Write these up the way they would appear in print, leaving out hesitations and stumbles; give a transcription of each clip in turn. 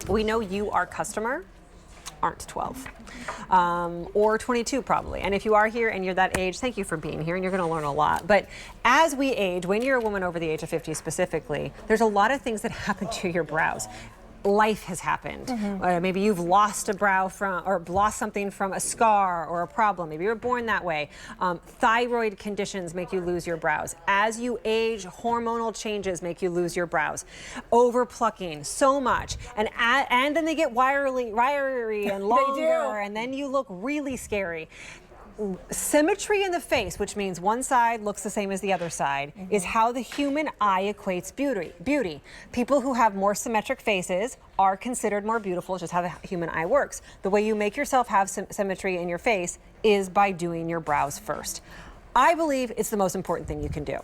We know you, our customer, aren't 12 or 22 probably. And if you are here and you're that age, thank you for being here, and you're going to learn a lot. But as we age, when you're a woman over the age of 50 specifically, there's a lot of things that happen to your brows. Life has happened. Maybe you've lost a brow from, or lost something from a scar or a problem. Maybe you were born that way. Thyroid conditions make you lose your brows. As you age, hormonal changes make you lose your brows. Over plucking, so much. And then they get wiry and longer, and then you look really scary. Symmetry in the face, which means one side looks the same as the other side, is how the human eye equates beauty. People who have more symmetric faces are considered more beautiful, just how the human eye works. The way you make yourself have symmetry in your face is by doing your brows first. I believe it's the most important thing you can do.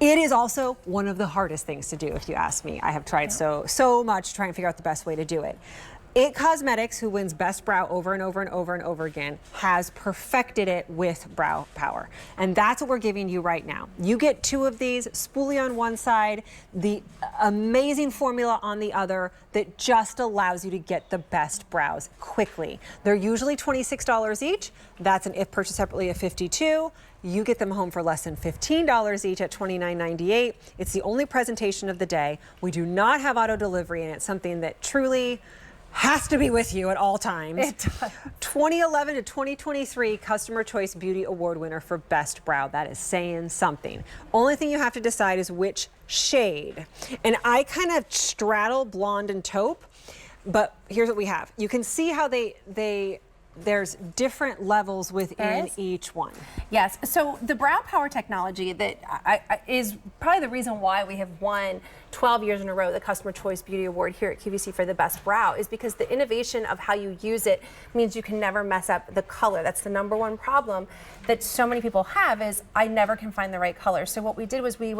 It is also one of the hardest things to do, if you ask me. I have tried so much trying to figure out the best way to do it. IT Cosmetics, who wins Best Brow over and over and over and over again, has perfected it with Brow Power. And that's what we're giving you right now. You get 2 of these, spoolie on one side, the amazing formula on the other that just allows you to get the best brows quickly. They're usually $26 each. That's an if purchased separately of $52. You get them home for less than $15 each at $29.98. It's the only presentation of the day. We do not have auto delivery, and it's something that truly has to be with you at all times. It does. 2011 to 2023 Customer Choice Beauty Award winner for Best Brow. That is saying something. Only thing you have to decide is which shade. And I kind of straddle blonde and taupe, but here's what we have. You can see how there's different levels within each one. Yes, so the Brow Power technology that is probably the reason why we have won 12 years in a row the Customer Choice Beauty Award here at QVC for the best brow is because the innovation of how you use it means you can never mess up the color. That's the #1 problem that so many people have is I never can find the right color. So what we did was we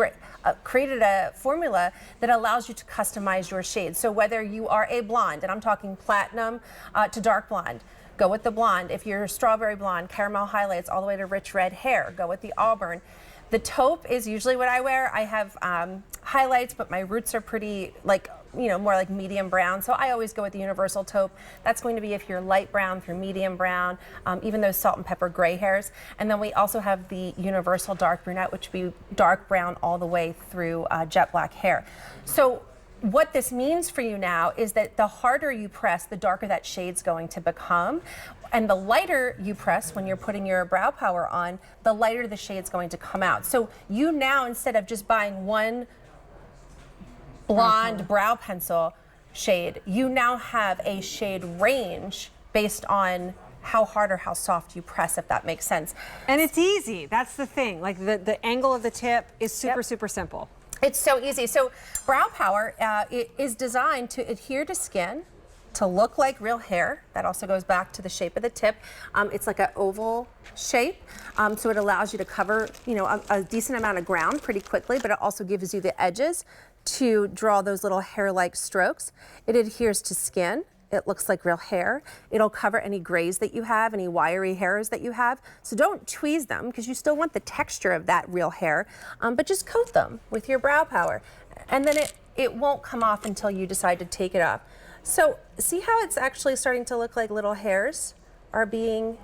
created a formula that allows you to customize your shade. So whether you are a blonde, and I'm talking platinum to dark blonde, go with the blonde. If you're strawberry blonde, caramel highlights, all the way to rich red hair, go with the auburn. The taupe is usually what I wear. I have highlights, but my roots are pretty more like medium brown. So I always go with the universal taupe. That's going to be if you're light brown through medium brown, even those salt and pepper gray hairs. And then we also have the universal dark brunette, which would be dark brown all the way through jet black hair. So what this means for you now is that the harder you press, the darker that shade's going to become. And the lighter you press when you're putting your Brow Power on, the lighter the shade's going to come out. So you now, instead of just buying one blonde brow pencil shade, you now have a shade range based on how hard or how soft you press, if that makes sense. And it's easy. That's the thing. Like the angle of the tip is super simple. It's so easy. So Brow Power it is designed to adhere to skin, to look like real hair. That also goes back to the shape of the tip. It's like an oval shape, so it allows you to cover a decent amount of ground pretty quickly, but it also gives you the edges to draw those little hair-like strokes. It adheres to skin. It looks like real hair. It'll cover any grays that you have, any wiry hairs that you have. So don't tweeze them because you still want the texture of that real hair, but just coat them with your Brow Power. And then it won't come off until you decide to take it off. So see how it's actually starting to look like little hairs are being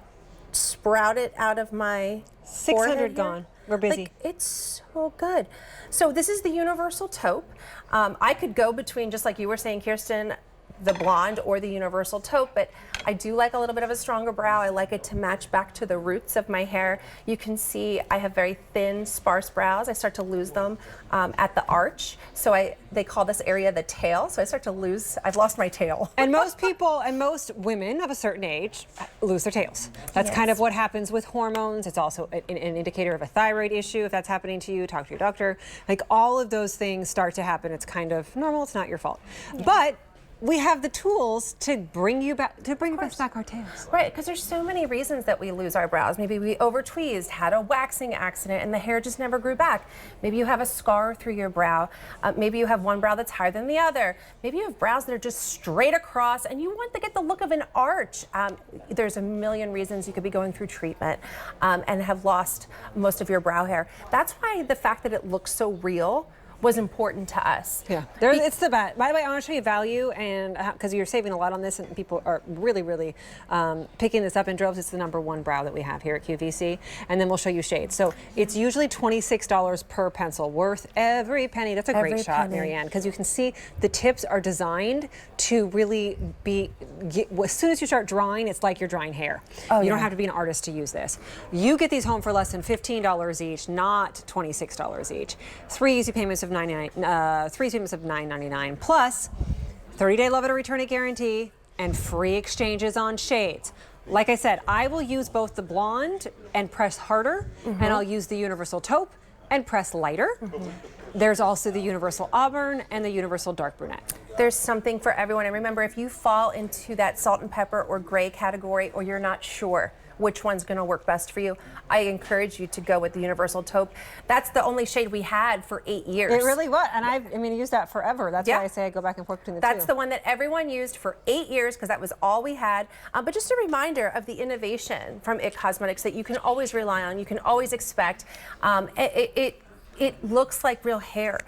sprouted out of my 600 gone. We're busy. Like, it's so good. So this is the universal taupe. I could go between, just like you were saying, Kirsten, the blonde or the universal taupe, but I do like a little bit of a stronger brow. I like it to match back to the roots of my hair. You can see I have very thin, sparse brows. I start to lose them at the arch. So they call this area the tail. So I start to lose, I've lost my tail. And most people and most women of a certain age lose their tails. That's kind of what happens with hormones. It's also an indicator of a thyroid issue. If that's happening to you, talk to your doctor. Like all of those things start to happen. It's kind of normal. It's not your fault. But we have the tools to bring you back, us back our tails. Right, because there's so many reasons that we lose our brows. Maybe we over-tweezed, had a waxing accident, and the hair just never grew back. Maybe you have a scar through your brow. Maybe you have one brow that's higher than the other. Maybe you have brows that are just straight across, and you want to get the look of an arch. There's a million reasons you could be going through treatment and have lost most of your brow hair. That's why the fact that it looks so real was important to us. Yeah, it's the best. By the way, I want to show you value, and because you're saving a lot on this, and people are really picking this up in droves. It's the #1 brow that we have here at QVC, and then we'll show you shades. So it's usually $26 per pencil, worth every penny. That's a great shot, Marianne, because you can see the tips are designed to really as soon as you start drawing, it's like you're drying hair. You don't have to be an artist to use this. You get these home for less than $15 each, not $26 each. 3 easy payments of $9.99 plus 30-day love it or return it guarantee and free exchanges on shades. Like I said, I will use both the blonde and press harder, and I'll use the universal taupe and press lighter. There's also the universal auburn and the universal dark brunette. There's something for everyone. And remember, if you fall into that salt and pepper or gray category, or you're not sure which one's going to work best for you, I encourage you to go with the universal taupe. That's the only shade we had for 8 years. It really was, and I used that forever. That's why I say I go back and forth between the two. That's the one that everyone used for 8 years because that was all we had. But just a reminder of the innovation from IT Cosmetics that you can always rely on, you can always expect. It looks like real hair,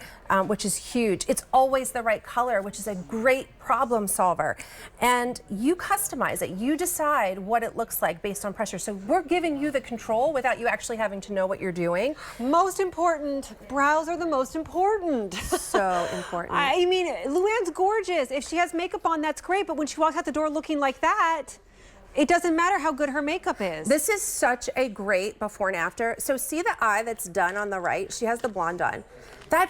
which is huge. It's always the right color, which is a great problem solver. And you customize it. You decide what it looks like based on pressure. So we're giving you the control without you actually having to know what you're doing. Most important, brows are the most important. So important. I mean, Luann's gorgeous. If she has makeup on, that's great. But when she walks out the door looking like that, it doesn't matter how good her makeup is. This is such a great before and after. So see the eye that's done on the right? She has the blonde on. That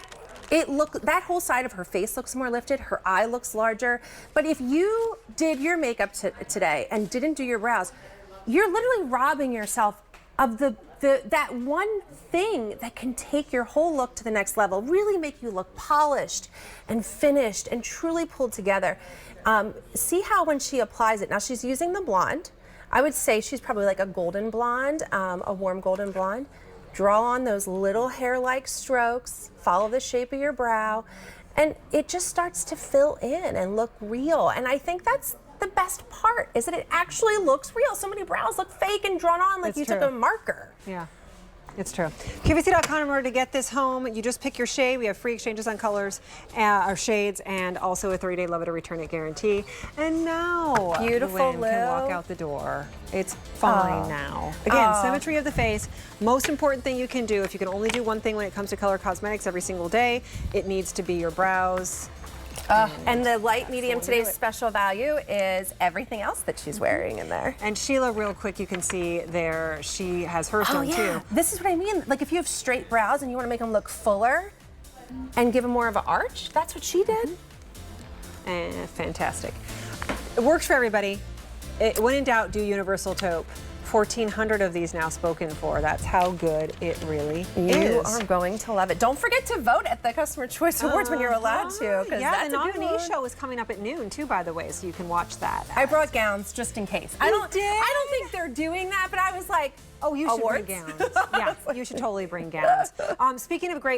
whole side of her face looks more lifted. Her eye looks larger. But if you did your makeup today and didn't do your brows, you're literally robbing yourself of that one thing that can take your whole look to the next level, really make you look polished and finished and truly pulled together. See how when she applies it, now she's using the blonde. I would say she's probably like a golden blonde, a warm golden blonde. Draw on those little hair-like strokes, follow the shape of your brow, and it just starts to fill in and look real. And I think that's the best part, is that it actually looks real. So many brows look fake and drawn on like you took a marker. Yeah. It's true. QVC.com, in order to get this home, you just pick your shade. We have free exchanges on colors, or shades, and also a 30-day love it or return it guarantee. And now, beautiful Luann can walk out the door. It's fine now. Again, symmetry of the face. Most important thing you can do, if you can only do one thing when it comes to color cosmetics every single day, it needs to be your brows. And the light medium today's special value is everything else that she's wearing in there. And Sheila, real quick, you can see there, she has hers done too. This is what I mean. Like if you have straight brows and you want to make them look fuller and give them more of an arch, that's what she did. And fantastic. It works for everybody. When in doubt, do universal taupe. 1,400 of these now spoken for. That's how good it really is. You are going to love it. Don't forget to vote at the Customer Choice Awards when you're allowed to. Yeah, the nominee show is coming up at noon too, by the way, so you can watch that. I brought gowns just in case. I don't think they're doing that, but I was like, oh, you should bring gowns. Yeah, you should totally bring gowns. Speaking of great